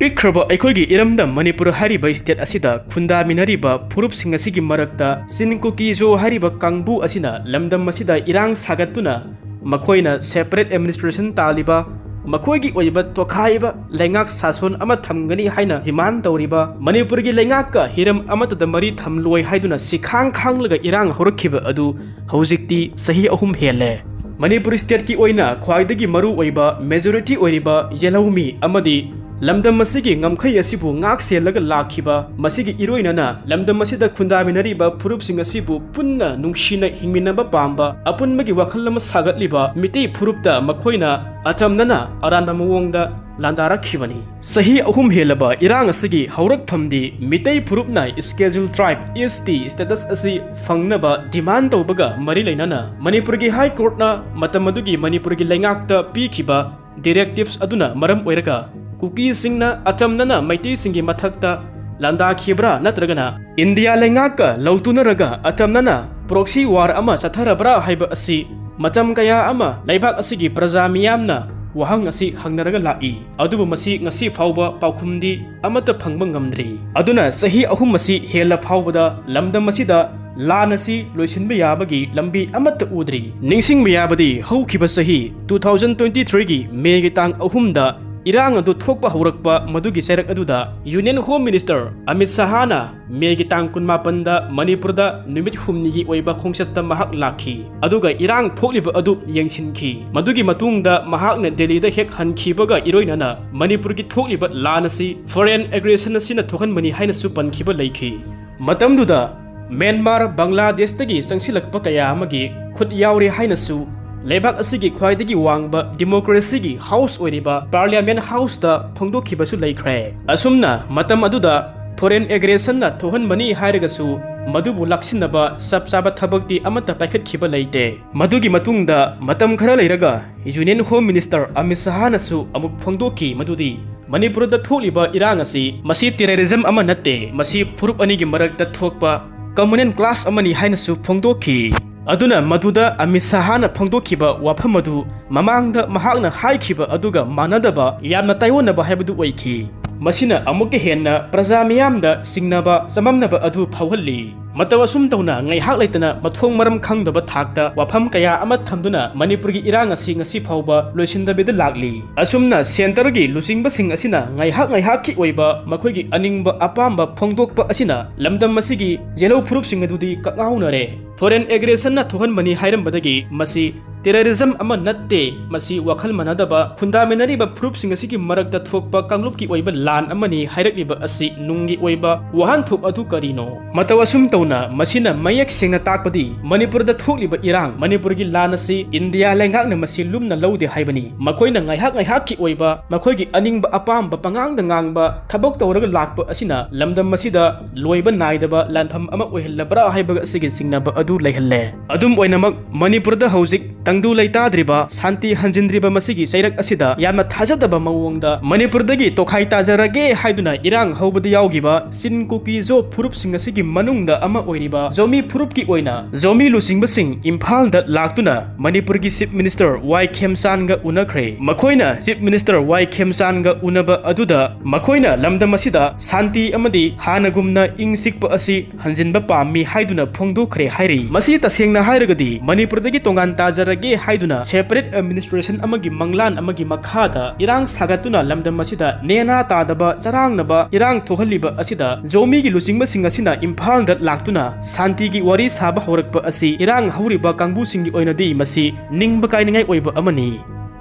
Pikraba Aikogi Iramda Manipur Hariba State Asida, Kunda Minariba, Purup Singasigi Marakta, Sinkuki Zo Hariba Kangbu Asina, Lamdam Masida Irang Sagatuna, Makoina separate administration Taliba, Makoigi Oiba Tokaiba, Lengak Sason Amatamgani Haina, Demand Tauriba, Manipurgi Lengaka, Hiram Amata the Mari Tamloi Haiduna, Sikang Kanglaga Irang Horokiba Adu, Housikti, Sahi Ahum Hele. Manipur State ki oina, Kwaidagi Maru Oiba, Majority Oiba, Yellow Amadi, Lamdam Masigi Ngamkai Asibu, Ngak Selaga Lakiba, Masigi Iroinana, Lamdam Masida Kundaminariba, Purup Singasibu, Punna, Nungshina, Himinaba Bamba, Upon Magi Wakalama Sagat Liba, Miti Purupta, Makoina, Atamnana, Aranda Muwonda, Landara Kibani. Sahi Ahum Helaba, Irang Asigi, Haurak Pamdi, Mite Purupna, Scheduled Tribe, EST, Status Asi, Fangnaba, Demand Obaga, Marilainana, Manipurgi High Court na, Matamadugi, Manipurgi Langakta, Pikiba, Directives Aduna, Maram Oiraka. Kuki Singna, Atamnana, Maiti Singi Matakta, Landa Kibra, Natragana, India Lengaka, Lautunaraga, Atamnana, Proxy War Ama, Satarabra, Haiba Asi, Matam Kaya Ama, Laibak Asigi, Prazamiamna, Wahang Asi, Hangnaraga Lai, Aduba Masi, Nasi Pauba, Paukumdi, Amata Pangbangamdri, Aduna, Sahi Ahumasi, Hela Paubada, Lamda Masida, Lanasi, Luisin Bayabagi, Lambi Amata Udri, Ningsing Bayabadi, Houkhre Sahi, 2023 Megitang Ahumda, Irang adu thokpa haurakpa madugi serak aduda Union Home Minister Amit Shahana Megi tangkun mapanda Manipurda numit humnigi oiba khongsatta mahak lakhi aduga Irang thokliba adu yengsinki madugi matungda mahakna Delhi da hek hankibaga iroinana Manipurgi thokliba lanasi foreign aggression asina thokanmani haina su pankhiba leikhi matamduda Myanmar Bangladesh tagi sangsilakpa kaya amagi khut yauri haina su Lebak asigi khwaidagi wangba democracy gi house oiriba parliament house da phongdokhiba su leikre asumna matam aduda foreign aggression na thohan mani hairagasu madubu laksinaba sabsaba thabakti amata paikhatkhiba leite madugi matungda matam khara leiraga Union Home Minister Amit Shahana su amuk phongdokhi madudi Manipur da tholiba irang asi masi terrorism ama natte masi phurup ani gi marakta thokpa communal class amani haina su phongdokhi Aduna Maduda Amit Shahana Phongdokhiba Waphamadu Mamangda Mahakna Haikhiba Aduga Manadaba Yamna Taiwanaba Habadu Waiki Masina Amuke Henna Prazamiyamda Singnaba Samamnaba Adu Pawali Matawasum Tauna Ngaihak Laitana Mathong Maram Kangdaba Thakta Wapham Kaya Amat Thamduna Manipurgi Irang Asi Ngasi Phawba Loisindabida Lakli Asumna Centergi Luchingba Sing Asina Ngaihak Ki Oiba Makhoi Aningba Apamba Phongdokpa Asina Lamdam Masigi Yellow Purup Singadudi Kaknaunare Foreign aggression na thohan mani hairam badagi masi terrorism ama natte masi wakhal manadaba fundamental ba proof singasi ki marakta thokpa kanglup ki oiba lan amani hairakliba asi nungi oiba wahan thok adu karino matawasum tauna masina mayak singna takpadi manipur da thokliba irang manipur gi lan asi india lengak na masi lumna lode haibani makoina ngaihak ki oiba makoi gi aningba apam ba pangang da ngangba thabok tawraga lakpa asina lamdam masida loiba naidaba lantham ama oihellabra haibaga asigi singnaba Leihale. Adum Oinamak, Manipur the Hosik, Tangdu Laitadriba, Santi Hanjindriba Masigi, Sairak Asida, Yama Tazadaba Mawonda, Manipur dagi, Tokai Tazarage, Haiduna, Irang, Hobadi Yaugiba, Sin Kuki Zo, Purup Singasigi Manungda, Ama Oiriba, Zomi Purupki Oina, Zomi Luchingba Sing, Imphal that Laktuna, Manipurgi Chief Minister, Y Khemchand Unakre, Makoina, Chief Minister, Y Khemchand Unaba Aduda, Makoina, Lamda Masida, Santi Amadi, Hanagumna, Ing Sikpa Asi, Hanjinba Pami, Haiduna, Phongdokre, Hairi. Masi tasengna hairagadi Manipur dagi tongan tajarage haiduna separate administration amagi manglan amagi makhada irang sagatuna lamdam masida nena tadaba charangnaba irang thohaliba asida Zomi gi Luchingba sing asina Imphal dat laktuna santi gi wari saba horakpa asi irang hauriba kangbu singi oinadi masi ningba kainingai oiba amani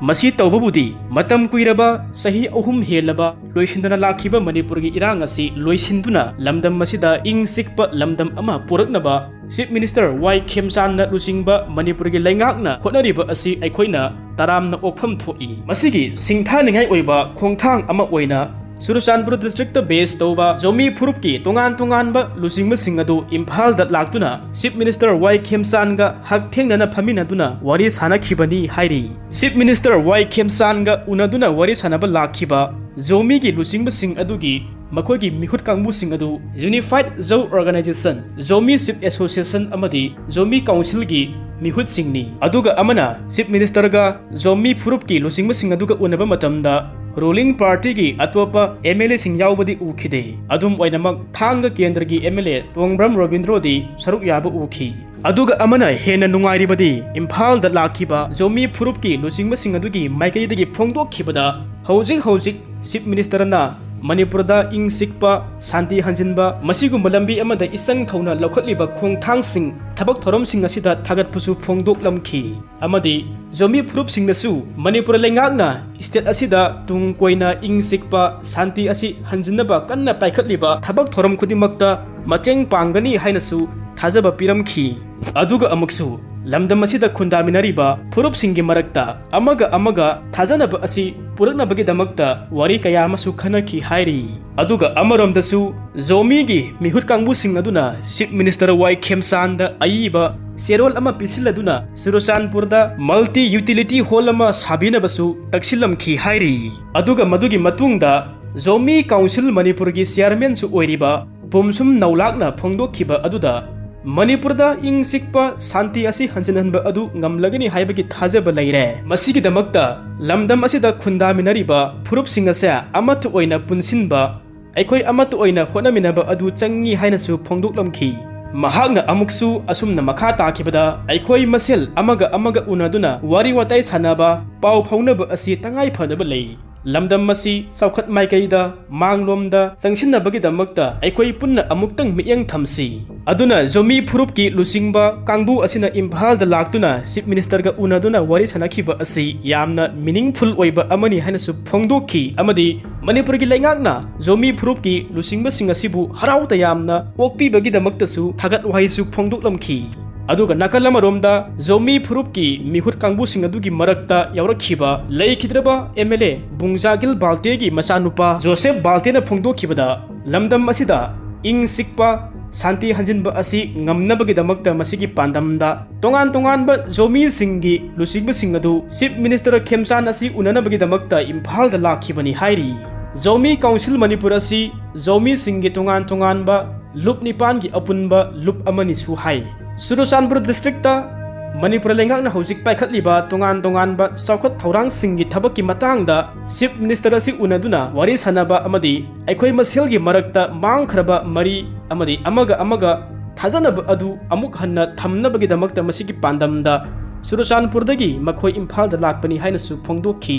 Masi Taubabudi, Matam Kuiraba, Sahi Ahum Helaba, Loisindana Lakiba Manipurgi Irang asi Loisinduna, Lamdam Masida, Ing Sikpa, Lamdam Ama, Puraknaba, Chief Minister Y Khemchand Luchingba, Manipurgi Lengakna, Honoriba asi Aikoina, Taram na Opham Thoi. Masigi, Singthaningai Oiba, Khongthang Ama Oina, Surachandpur district base tauba Zomi Phurupki tongan ba Luchingba singadu Imphal dat laktuna Chief Minister Y Khemchand ga hak thengnana phaminaduna wari sanakhibani hairi Chief Minister Y Khemchand ga unaduna wari sanaba lakhiba Zomi gi Luchingba sing adugi makhoi gi mihut kangbu sing adu Unified Zo Organization Zomi Chief Association amadi Zomi Council gi mihut singni aduga amana Chief Minister ga Zomi Phurupki Luchingba sing aduga unaba matamda ruling party gi atopa MLA sing yaubadi ukhide adum oinamak thanga kendra gi MLA Tongbram Robindro di saruk yaba ukhi aduga amana hena nungairibadi Imphal da lakhiba Zomi Furup ki Luchingba sing adugi maikai dagi phongdok khibada hojik Chief Minister na Manipur da ing sikpa santi hanjinba masigumba lambi amada isang thona lokhatliba khongthang sing thabak thorom sing asida thagat pusu phongdok lamkhi amadi Zomi Furup sing nasu Manipur lengakna state asida tung koina ing sikpa santi asi hanjinaba kanna paikhatliba thabak thorom khudimakta macheng pangani hainasu thajaba piramkhi aduga amaksu lamdam asida khundaminariba Furup singi marakta amaga thajanaba asi puraknabagi damakta wari kaya amasu khanaki hairi aduga amaramdasu Zomi gi mihut kangbu sing aduna Chief Minister Y khemchand aiba serol ama pisiladuna Surachandpur da multi utility hall ama sabinabasu taksillamki hairi aduga madugi matungda Zomi Council Manipur gi chairman su oiriba Pumsum Naulakna phongdokhiba aduda Manipur da ing sikpa santi asi hanjanhanba adu ngamlagani haibagi thajaba leire masigi damakta lamdam asida khundaminariba Furup singasa amatu oina punsinba aikoi amatu oina honaminaba adu changi hainasu phongdoklamki mahakna amuksu asumna makha takhibada aikoi masel amaga unaduna wari watai sanaba pau phaunaba asi tangai phadaba lei lamdam masi saukhat maikaida manglomda changsinnabagi damakta aikoi punna amuktang miyang thamsi aduna Zomi Furup ki Luchingba kangbu asina Imphal da laktuna Chief Minister ga unaduna wari sanakhiba asi yamna meaningful oiba amani hainasu phongdokhi amadi Manipur gi lengakna Zomi Furup ki Luchingba sing asibu harauta yamna okpi bagi damaktasu thagat waisu phongdoklamki aduga nakallamaromda Zomi Furup ki mihut kangbu sing adugi marakta yaurakhiba leikidraba MLA Bungjagil Balte gi masanupa Joseph Balte na phongdokhibada lamdam asida ing sikpa santi hanjinba asi ngamnabagi damakta masigi pandamda tongan ba Zomi singi Luchingba sing adu Chief Minister khemchand asi unanabagi damakta Imphal da lakhibani hairi Zomi Council Manipur asi Zomi singi tongan ba lup nipan gi apunba lup amani su hai Surachandpur district ta Manipur lengakna hojik paikhatliba tongan ba saukhat thaurang singi thabakki matangda Chief Minister asi unaduna wari sanaba amadi aikoi maselgi marakta mangkhraba mari amadi amaga thajanaba adu amuk hanna thamnabagi damakta masigi pandamda Surachandpur dagi makhoi Imphal da lakpani hainasu phongdokhi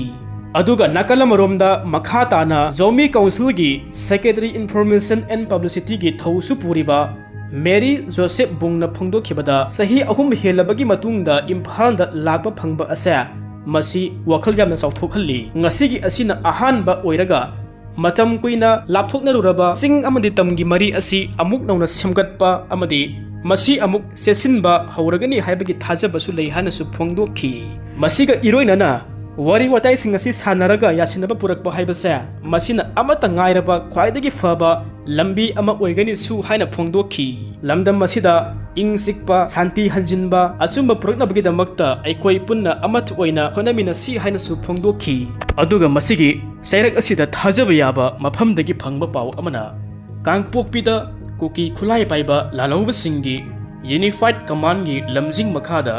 aduga nakallamaromda makha tana Zomi Council gi Secretary Information and Publicity gi thausu puriba Mary Joseph Bungna phongdokhibada sahi ahum helabagi matungda Imphal da lakpa phangba asa masi wakhal yamna chawthokhalli ngasigi asina ahanba oiraga matam kuina lapthoknaruraba sing amadi tamgi mari asi amuk nauna semgatpa amadi masi amuk sesinba hauragani haibagi thajabasu lei hanasu phongdokhi masiga iroinana wari watai sing asi sanaraga yasinaba purakpa haibasa masina amata ngairaba khwaidagi faba lambi ama oigani su haina phongdokhi lamdam masida ing sikpa santi hanjinba asumba puraknabagi damakta aikoi punna amatu oina honamina si haina su phongdokhi aduga masigi sairak asida thajaba yaba mafamdagi phangba paw amana Kangpokpi da kuki khulai paiba lalauba singi Unified Command gi lamjing makhada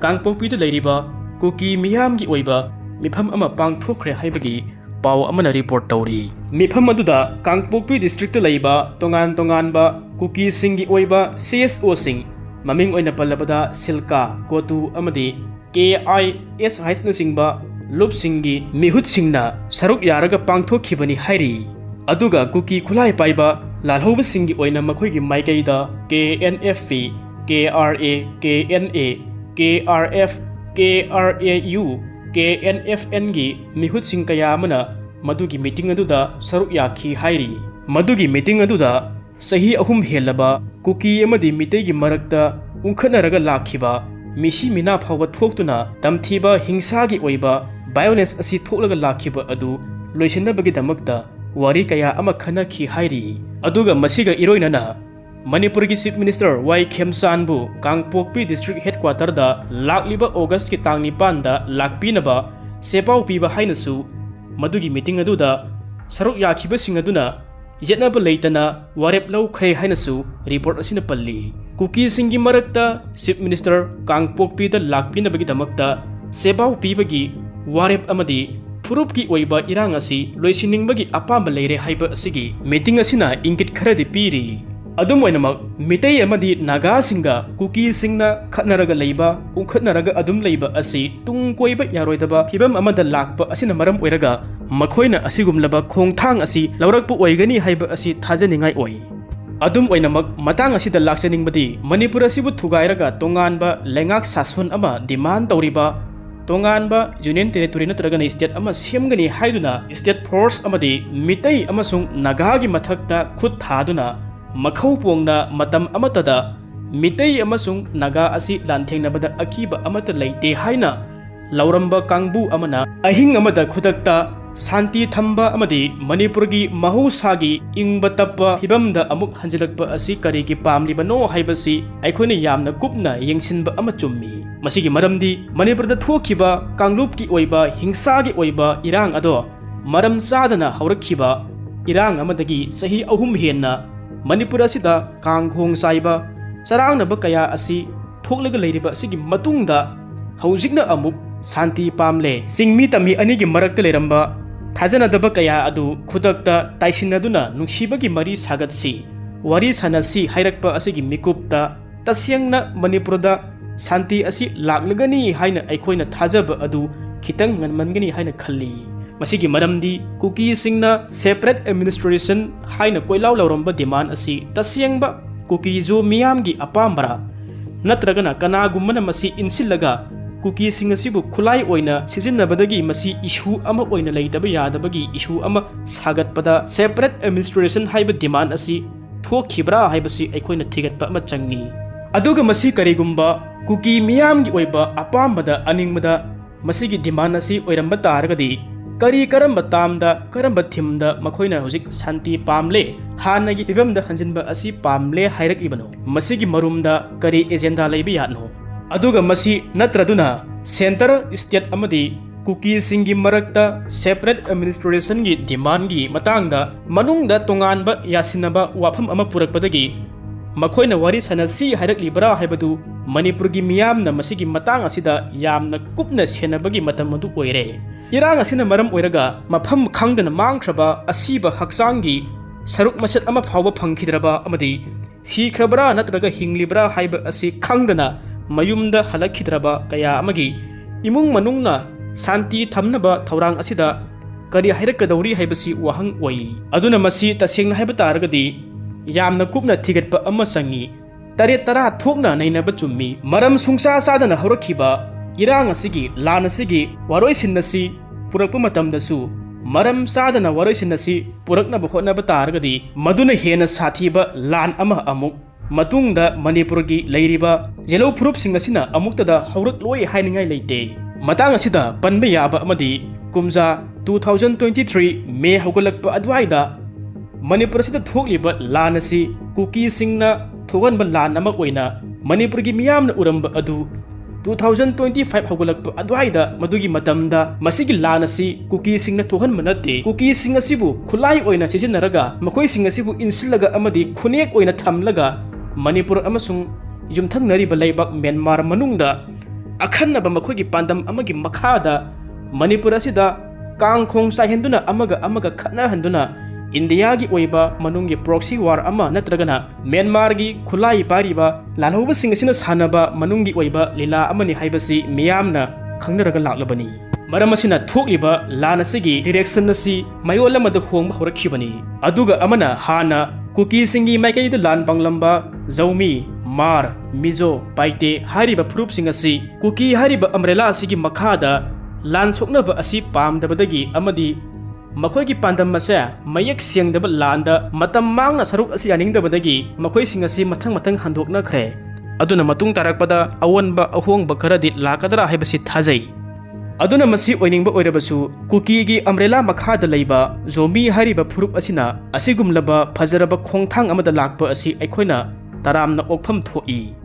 Kangpokpi da leiriba kuki miyam gi oiba mifam ama pangthokre haibagi paw amana report tauri mifam aduda Kangpokpi district laiba tongan ba kuki singi oiba CSO sing maming oina palabada silka kotu amadi KIS haisna singba lup singi mihut singna saruk yaraga pangthokhibani hairi aduga kuki khulai paiba lalhoba singi oina makhoi gi maikaida KNFP KRA KNA KRF KRAU KNFN gi mihut sing kaya amana madugi meeting aduda saruk yakhi hairi madugi meeting aduda sahi ahum helaba kuki amadi mitei gi marakta ungkhanaraga lakhiba misi mina phawba thoktuna tamthiba hingsa gi oiba violence asi thoklaga lakhiba adu loisinabagi damakta wari kaya ama khana khi hairi aduga masiga iroinana Manipur ki Chief Minister Y khemchand bu Kangpokpi District Headquarter da lakliba August ki tang 9 da lakpinaba sepau piba hainasu madugi meeting aduda saruk yakhiba sing aduna yetnaba leitana warep houkhre hainasu report asina palli kuki singi marakta Chief Minister Kangpokpi da lakpinabagi damakta sepau pibagi warep amadi ꯐꯨꯔꯨꯞꯀꯤ ꯑꯣꯏꯕ ꯏꯔꯥꯡ ꯑꯁꯤ ꯂꯣꯏꯁꯤꯟꯅꯤꯡꯕꯒꯤ ꯑꯄꯥꯝꯕ ꯂꯩꯔꯦ ꯍꯥꯏꯕ ꯑꯁꯤꯒꯤ meeting ꯑꯁꯤꯅ ꯏꯪꯒꯤꯠ ꯈꯔꯗꯤ ꯄꯤꯔꯤ꯫ ꯑꯗꯨꯝ ꯑꯣꯏꯅꯃꯛ ꯃꯤꯇꯩ ꯑꯃꯗꯤ ꯅꯥꯒꯥꯁꯤꯡꯒ ꯀꯨꯀꯤꯁꯤꯡꯅ ꯈꯠꯅꯔꯒ ꯂꯩꯕ, ꯎꯪꯈꯠꯅꯔꯒ ꯑꯗꯨꯝ ꯂꯩꯕ ꯑꯁꯤ ꯇꯨꯡ ꯀꯣꯏꯕ ꯌꯥꯔꯣꯏꯗꯕ ꯐꯤꯚꯝ ꯑꯃꯗ ꯂꯥꯛꯄ ꯑꯁꯤꯅ ꯃꯔꯝ ꯑꯣꯏꯔꯒ ꯃꯈꯣꯏꯅ ꯑꯁꯤꯒꯨꯝꯂꯕ ꯈꯣꯡꯊꯥꯡ ꯑꯁꯤ ꯂꯧꯔꯛꯄ ꯑꯣꯏꯒꯅꯤ ꯍꯥꯏꯕ ꯑꯁꯤ ꯊꯥꯖꯅꯤꯡꯉꯥꯏ ꯑꯣꯏ꯫ ꯑꯗꯨꯝ ꯑꯣꯏꯅꯃꯛ ꯃꯇꯥꯡ ꯑꯁꯤꯗ ꯂꯥꯛꯆꯅꯤꯡꯕꯗꯤ ꯃꯅꯤꯄꯨꯔ ꯑꯁꯤꯕꯨ ꯊꯨꯒꯥꯏꯔꯒ ꯇꯣꯉꯥꯟꯕ ꯂꯩꯉꯥꯛ ꯁꯥꯁꯣꯟ ꯑꯃ ꯗꯤꯃꯥꯟ ꯇꯧꯔꯤꯕ ꯇꯣꯉꯥꯟꯕ ꯌꯨꯅꯤꯌꯟ ꯇꯦꯔꯤꯇꯣꯔꯤ ꯅꯠꯇ꯭ꯔꯒꯅ ꯁ꯭ꯇꯦꯠ ꯑꯃ ꯁꯦꯝꯒꯅꯤ ꯍꯥꯏꯗꯨꯅ ꯁ꯭ꯇꯦꯠ ꯐꯣꯔꯁ ꯑꯃꯗꯤ ꯃꯤꯇꯩ ꯑꯃꯁꯨꯡ ꯅꯥꯒꯥꯒꯤ ꯃꯊꯛꯇ ꯈꯨꯠ ꯊꯥꯗꯨꯅ ꯃꯈꯧ ꯄꯣꯡꯅ ꯃꯇꯝ ꯑꯃꯠꯇꯗ ꯃꯤꯇꯩ ꯑꯃꯁꯨꯡ ꯅꯥꯒꯥ ꯑꯁꯤ ꯂꯥꯟꯊꯦꯡꯅꯕꯗ ꯑꯀꯤꯕ ꯑꯃꯠꯇ ꯂꯩꯇꯦ ꯍꯥꯏꯅ ꯂꯧꯔꯝꯕ ꯀꯥꯡꯕꯨ ꯑꯃꯅ ꯑꯍꯤꯡ ꯑꯃꯗ ꯈꯨꯗꯛꯇ ꯁꯥꯟꯇꯤ ꯊꯝꯕ ꯑꯃꯗꯤ ꯃꯅꯤꯄꯨꯔꯒꯤ ꯃꯍꯧꯁꯥꯒꯤ ꯏꯪꯕ ꯇꯞꯄ ꯐꯤꯚꯝꯗ ꯑꯃꯨꯛ ꯍꯟꯖꯤꯜꯂꯛꯄ ꯑꯁꯤ ꯀꯔꯤꯒꯤ ꯄꯥꯝꯂꯤꯕꯅꯣ ꯍꯥꯏꯕꯁꯤ ꯑꯩꯈꯣꯏꯅ ꯌꯥꯝꯅ ꯀꯨꯞꯅ ꯌꯦꯡꯁꯤꯟꯕ ꯑꯃ ꯆꯨꯝꯃꯤ꯫ ꯃꯁꯤꯒꯤ ꯃꯔꯝꯗꯤ ꯃꯅꯤꯄꯨꯔꯗ ꯊꯣꯛꯈꯤꯕ ꯀꯥꯡꯂꯨꯞꯀꯤ ꯑꯣꯏꯕ ꯍꯤꯡꯁꯥꯒꯤ ꯑꯣꯏꯕ ꯏꯔꯥꯡ ꯑꯗꯣ ꯃꯔꯝ ꯆꯥꯗꯅ ꯍꯧꯔꯛꯈꯤꯕ ꯏꯔꯥꯡ ꯑꯃꯗꯒꯤ ꯆꯍꯤ 3 ꯍꯦꯟꯅ ꯃꯅꯤꯄꯨꯔ ꯑꯁꯤꯗ ꯀꯥꯡꯈꯣꯡ ꯆꯥꯏꯕ ꯆꯔꯥꯡꯅꯕ ꯀꯌꯥ ꯑꯁꯤ ꯊꯣꯛꯂꯒ ꯂꯩꯔꯤꯕ ꯑꯁꯤꯒꯤ ꯃꯇꯨꯡꯗ ꯍꯧꯖꯤꯛꯅ ꯑꯃꯨꯛ ꯁꯥꯟꯇꯤ ꯄꯥꯝꯂꯦ ꯆꯤꯡꯃꯤ ꯇꯝꯃꯤ ꯑꯅꯤꯒꯤ ꯃꯔꯛꯇ ꯂꯩꯔꯝꯕ ꯊꯥꯖꯅꯗꯕ ꯀꯌꯥ ꯑꯗꯨ ꯈꯨꯗꯛꯇ ꯇꯥꯏꯁꯤꯟꯅꯗꯨꯅ ꯅꯨꯡꯁꯤꯕꯒꯤ ꯃꯔꯤ ꯁꯥꯒꯠꯁꯤ, ꯋꯥꯔꯤ ꯁꯥꯅꯁꯤ ꯍꯥꯏꯔꯛꯄ ꯑꯁꯤꯒꯤ ꯃꯤꯀꯨꯞꯇ ꯇꯁꯦꯡꯅ ꯃꯅꯤꯄꯨꯔꯗ ꯁꯥꯟꯇꯤ ꯑꯁꯤ ꯂꯥꯛꯂꯒꯅꯤ ꯍꯥꯏꯅ ꯑꯩꯈꯣꯏꯅ ꯊꯥꯖꯕ ꯑꯗꯨ ꯈꯤꯇꯪ ꯉꯟꯃꯟꯒꯅꯤ ꯍꯥꯏꯅ ꯈꯜꯂꯤ꯫ ꯃꯁꯤꯒꯤ ꯃꯔꯝꯗꯤ ꯀꯨꯀꯤꯁꯤꯡꯅ ꯁꯦꯄꯔꯦꯠ ꯑꯦꯗꯃꯤꯅꯤꯁꯇ꯭ꯔꯦꯁꯟ ꯍꯥꯏꯅ ꯀꯣꯏꯂꯥꯎ ꯂꯥꯎꯔꯝꯕ ꯗꯤꯃꯥꯟ ꯑꯁꯤ ꯇꯁꯦꯡꯕ ꯀꯨꯀꯤꯖꯣ ꯃꯤꯌꯥꯝꯒꯤ ꯑꯄꯥꯝꯕꯔꯥ ꯅꯠꯇ꯭ꯔꯒꯅ ꯀꯅꯥꯒꯨꯝꯕꯅ ꯃꯁꯤ ꯏꯟꯁꯤꯜꯂꯒ ꯀꯨꯀꯤꯁꯤꯡ ꯑꯁꯤꯕꯨ ꯈꯨꯠꯂꯥꯏ ꯑꯣꯏꯅ ꯁꯤꯖꯤꯟꯅꯕꯗꯒꯤ ꯃꯁꯤ ꯏꯁꯨ ꯑꯃ ꯑꯣꯏꯅ ꯂꯩꯇꯕ ꯌꯥꯗꯕꯒꯤ ꯏꯁꯨ ꯑꯃ ꯁꯥꯒꯠꯄꯗ ꯁꯦꯄꯔꯦꯠ ꯑꯦꯗꯃꯤꯅꯤꯁꯇ꯭ꯔꯦꯁꯟ ꯍꯥꯏꯕ ꯗꯤꯃꯥꯟ ꯑꯁꯤ ꯊꯣꯛꯈꯤꯕ꯭ꯔꯥ ꯍꯥꯏꯕꯁꯤ ꯑꯩꯈꯣꯏꯅ ꯊꯤꯒꯠꯄ ꯑꯃ ꯆꯪꯉꯤ꯫ ꯑꯗꯨꯒ ꯃꯁꯤ ꯀꯔꯤꯒꯨꯝꯕ ꯀꯨꯀꯤ ꯃꯤꯌꯥꯝꯒꯤ ꯑꯣꯏꯕ ꯑꯄꯥꯝꯕꯗ ꯑꯅꯤꯡꯕꯗ ꯃꯁꯤꯒꯤ ꯗꯤꯃꯥꯟ ꯑꯁꯤ ꯑꯣꯏꯔꯝꯕ ꯇꯥꯔꯒꯗꯤ ꯀꯔꯝꯕ ꯇꯥꯝꯗ ꯀꯔꯝꯕ ꯊꯤꯝꯗ ꯃꯈꯣꯏꯅ ꯍꯧꯖꯤꯛ ꯁꯥꯟꯇꯤ ꯄꯥꯝꯂꯦ, ꯍꯥꯟꯅꯒꯤ ꯐꯤꯕꯝꯗ ꯍꯟꯖꯤꯟꯕ ꯑꯁꯤ ꯄꯥꯝꯂꯦ ꯍꯥꯏꯔꯛꯏꯕꯅꯣ? ꯃꯁꯤꯒꯤ ꯃꯔꯨꯝꯗ ꯀꯔꯤ ꯑꯦꯖꯦꯟꯗꯥ ꯂꯩꯕ ꯌꯥꯠꯅꯣ? ꯑꯗꯨꯒ ꯃꯁꯤ ꯅꯠꯇ꯭ꯔꯗꯨꯅ ꯁꯦꯟꯇꯔ ꯁ꯭ꯇꯦꯠ ꯑꯃꯗꯤ ꯀꯨꯀꯤꯁꯤꯡꯒꯤ ꯃꯔꯛꯇ ꯁꯦꯄꯔꯦꯠ ꯑꯦꯗꯃꯤꯅꯤꯁꯇ꯭ꯔꯦꯁꯟꯒꯤ ꯗꯤꯃꯥꯟꯒꯤ ꯃꯇꯥꯡꯗ ꯃꯅꯨꯡꯗ ꯇꯣꯉꯥꯟꯕ ꯌꯥꯁꯤꯟꯅꯕ ꯋꯥꯐꯝ ꯑꯃ ꯄꯨꯔꯛꯄꯗꯒꯤ ꯃꯈꯣꯏꯅ ꯋꯥꯔꯤ ꯁꯥꯅꯁꯤ ꯍꯥꯏꯔꯛꯂꯤꯕ꯭ꯔꯥ ꯍꯥꯏꯕꯗꯨ ꯃꯅꯤꯄꯨꯔꯒꯤ ꯃꯤꯌꯥꯝꯅ ꯃꯁꯤꯒꯤ ꯃꯇꯥꯡ ꯑꯁꯤda ꯌꯥꯝꯅ ꯀꯨꯞꯅ ꯁꯦꯟꯅꯕꯒꯤ ꯃꯇꯝ ꯑꯗꯨ ꯑꯣꯏꯔꯦ꯫ ꯏꯔꯥꯡ ꯑꯁꯤꯅ ꯃꯔꯝ ꯑꯣꯏꯔꯒ ꯃꯐꯝ ꯈꯪꯗꯅ ꯃꯥꯡꯈ꯭ꯔꯕ ꯑꯁꯤꯕ ꯍꯛꯆꯥꯡꯒꯤ ꯁꯔꯨꯛ ꯃꯁꯠ ꯑꯃ ꯐꯥꯎꯕ ꯐꯪꯈꯤꯗ꯭ꯔꯕ ꯑꯃꯗꯤ ꯁꯤꯈ꯭ꯔꯕ꯭ꯔꯥ ꯅꯠꯇ꯭ꯔꯒ ꯍꯤꯡꯂꯤꯕ꯭ꯔꯥ ꯍꯥꯏꯕ ꯑꯁꯤ ꯈꯪꯗꯅ ꯃꯌꯨꯝꯗ ꯍꯜꯂꯛꯈꯤꯗ꯭ꯔꯕ ꯀꯌꯥ ꯑꯃꯒꯤ ꯏꯃꯨꯡ ꯃꯅꯨꯡꯅ ꯁꯥꯟꯇꯤ ꯊꯝꯅꯕ ꯊꯧꯔꯥꯡ ꯑꯁꯤꯗ ꯀꯔꯤ ꯍꯥꯏꯔꯛꯀꯗꯧꯔꯤ ꯍꯥꯏꯕꯁꯤ ꯋꯥꯍꯪ ꯑꯣꯏ꯫ ꯑꯗꯨꯅ ꯃꯁꯤ ꯇꯁꯦꯡꯅ ꯍꯥꯏꯕ ꯇꯥꯔꯒꯗꯤ ꯌꯥꯝꯅ ꯀꯨꯞꯅ ꯊꯤꯒꯠꯄ ꯑꯃ ꯆꯪꯉꯤ꯫ 7-10 ꯊꯣꯛꯅ ꯅꯩꯅꯕ ꯆꯨꯝꯃꯤ꯫ ꯃꯔꯝ ꯁꯨꯡꯆꯥ ꯆꯥꯗꯅ ꯍꯧꯔꯛꯈꯤꯕ ꯏꯔꯥꯡ ꯑꯁꯤꯒꯤ ꯂꯥꯟ ꯑꯁꯤꯒꯤ ꯋꯥꯔꯣꯏꯁꯤꯟ ꯑꯁꯤ ꯄꯨꯔꯛꯄ ꯃꯇꯝꯗꯁꯨ ꯃꯔꯝ ꯆꯥꯗꯅ ꯋꯥꯔꯣꯏꯁꯤꯟ ꯑꯁꯤ ꯄꯨꯔꯛꯅꯕ ꯍꯣꯠꯅꯕ ꯇꯥꯔꯒꯗꯤ ꯃꯗꯨꯅ ꯍꯦꯟꯅ ꯁꯥꯊꯤꯕ ꯂꯥꯟ ꯑꯃ ꯑꯃꯨꯛ ꯃꯇꯨꯡꯗ ꯃꯅꯤꯄꯨꯔꯒꯤ ꯂꯩꯔꯤꯕ ꯖꯦꯂꯧ ꯐꯨꯔꯨꯞꯁꯤꯡ ꯑꯁꯤꯅ ꯑꯃꯨꯛꯇꯗ ꯍꯧꯔꯛꯂꯣꯏ ꯍꯥꯏꯅꯤꯡꯉꯥই ꯂꯩꯇꯦ꯫ ꯃꯇꯥꯡ ꯑꯁꯤꯗ ꯄꯟꯕ ꯌꯥꯕ ꯑꯃꯗꯤ ꯀꯨꯝꯖꯥ 2023 ꯃꯦ ꯍꯧꯒꯠꯂꯛꯄ ꯑꯗꯨꯋꯥꯏꯗ ꯃꯅꯤꯄꯨꯔ ꯑꯁꯤꯗ ꯊꯣꯛꯂꯤꯕ ꯂꯥꯟ ꯑꯁꯤ ꯀꯨꯀꯤꯁꯤꯡꯅ ꯊꯣꯛꯍꯟꯕ ꯂꯥꯟ ꯑꯃ ꯑꯣꯏꯅ ꯃꯅꯤꯄꯨꯔꯒꯤ ꯃꯤꯌꯥꯝꯅ ꯎꯔꯝꯕ ꯑꯗꯨ 2025 ꯍꯧꯒꯠꯂꯛꯄ ꯑꯗꯨꯋꯥꯏꯗ ꯃꯗꯨꯒꯤ ꯃꯇꯝꯗ ꯃꯁꯤꯒꯤ ꯂꯥꯟ ꯑꯁꯤ ꯀꯨꯀꯤꯁꯤꯡꯅ ꯊꯣꯛꯍꯟꯕ ꯅꯠꯇꯦ, ꯀꯨꯀꯤꯁꯤꯡ ꯑꯁꯤꯕꯨ ꯈꯨꯠꯂꯥꯏ ꯑꯣꯏꯅ ꯁꯤꯖꯤꯟꯅꯔꯒ ꯃꯈꯣꯏꯁꯤꯡ ꯑꯁꯤꯕꯨ ꯏꯟꯁꯤꯜꯂꯒ ꯑꯃꯗꯤ ꯈꯨꯅꯦꯛ ꯑꯣꯏꯅ ꯊꯝꯂꯒ ꯃꯅꯤꯄꯨꯔ ꯑꯃꯁꯨꯡ ꯌꯨꯝꯊꯪꯅꯔꯤꯕ ꯂꯩꯕꯥꯛ ꯃ꯭ꯌꯥꯟꯃꯥꯔ ꯃꯅꯨꯡꯗ ꯑꯈꯟꯅꯕ ꯃꯈꯣꯏꯒꯤ ꯄꯥꯟꯗꯝ ꯑꯃꯒꯤ ꯃꯈꯥꯗ ꯃꯅꯤꯄꯨꯔ ꯑꯁꯤꯗ ꯀꯥꯡꯈꯣꯡ ꯆꯥꯏꯍꯟꯗꯨꯅ ꯑꯃꯒ ꯈꯠꯅꯍꯟꯗꯨꯅ ꯏꯟꯗꯤꯌꯥꯒꯤ ꯑꯣꯏꯕ ꯃꯅꯨꯡꯒꯤ ꯄ꯭ꯔꯣꯛꯁꯤ ꯋꯥꯔ ꯑꯃ ꯅꯠꯇ꯭ꯔꯒꯅ ꯃ꯭ꯌꯥꯟꯃꯥꯔꯒꯤ ꯈꯨꯠꯂꯥꯏ ꯄꯥꯏꯔꯤꯕ ꯂꯥꯜꯍꯧꯕꯁꯤꯡ ꯑꯁꯤꯅ ꯁꯥꯟꯅꯕ ꯃꯅꯨꯡꯒꯤ ꯑꯣꯏꯕ ꯂꯤꯂꯥ ꯑꯃꯅꯤ ꯍꯥꯏꯕꯁꯤ ꯃꯤꯌꯥꯝꯅ ꯈꯪꯅꯔꯒ ꯂꯥꯛꯂꯕꯅꯤ꯫ ꯃꯔꯝ ꯑꯁꯤꯅ ꯊꯣꯛꯂꯤꯕ ꯂꯥꯟ ꯑꯁꯤꯒꯤ ꯗꯤꯔꯦꯛꯁꯟ ꯑꯁꯤ ꯃꯌꯣꯜ ꯑꯃꯗ ꯍꯣꯡꯕ ꯍꯧꯔꯛꯈꯤꯕꯅꯤ꯫ ꯑꯗꯨꯒ ꯑꯃꯅ ꯍꯥꯟꯅ ꯀꯨꯀꯤꯁꯤꯡꯒꯤ ꯃꯥꯏꯀꯩꯗ ꯂꯥꯟ ꯄꯥꯡꯂꯝꯕ ꯖꯧꯃꯤ, ꯃꯥꯔ, ꯃꯤꯖꯣ, ꯄꯥꯏꯇꯦ ꯍꯥꯏꯔꯤꯕ ꯐꯨꯔꯨꯞꯁꯤꯡ ꯑꯁꯤ ꯀꯨꯀꯤ ꯍꯥꯏꯔꯤꯕ ꯑꯝꯕ꯭ꯔꯦꯂꯥ ꯑꯁꯤꯒꯤ ꯃꯈꯥꯗ ꯂꯥꯟ ꯁꯣꯛꯅꯕ ꯑꯁꯤ ꯄꯥꯝꯗꯕꯗꯒꯤ ꯑꯃꯗꯤ ꯃꯈꯣꯏꯒꯤ ꯄꯥꯟꯗꯝ ꯑꯁꯦ ꯃꯌꯦꯛ ꯁꯦꯡꯗꯕ ꯂꯥꯟꯗ ꯃꯇꯝ ꯃꯥꯡꯅ ꯁꯔꯨꯛ ꯑꯁꯤ ꯌꯥꯅꯤꯡꯗꯕꯗꯒꯤ ꯃꯈꯣꯏꯁꯤꯡ ꯑꯁꯤ ꯃꯊꯪ ꯍꯟꯗꯣꯛꯅꯈ꯭ꯔꯦ꯫ ꯑꯗꯨꯅ ꯃꯇꯨꯡ ꯇꯥꯔꯛꯄꯗ ꯑꯑꯣꯟꯕ ꯑꯍꯣꯡꯕ ꯈꯔꯗꯤ ꯂꯥꯛꯀꯗ꯭ꯔꯥ ꯍꯥꯏꯕꯁꯤ ꯊꯥꯖꯩ꯫ ꯑꯗꯨꯅ ꯃꯁꯤ ꯑꯣꯏꯅꯤꯡꯕ ꯑꯣꯏꯔꯕꯁꯨ ꯀꯨꯀꯤꯒꯤ ꯑꯝꯕ꯭ꯔꯦꯂꯥ ꯃꯈꯥꯗ ꯂꯩꯕ ꯖꯣꯃꯤ ꯍꯥꯏꯔꯤꯕ ꯐꯨꯔꯨꯞ ꯑꯁꯤꯅ ꯑꯁꯤꯒꯨꯝꯂꯕ ꯐꯖꯔꯕ ꯈꯣꯡꯊꯥꯡ ꯑꯃꯗ ꯂꯥꯛꯄ ꯑꯁꯤ ꯑꯩꯈꯣꯏꯅ ꯇꯔꯥꯝꯅ ꯑꯣꯛꯐꯝ ꯊꯣꯛꯏ꯫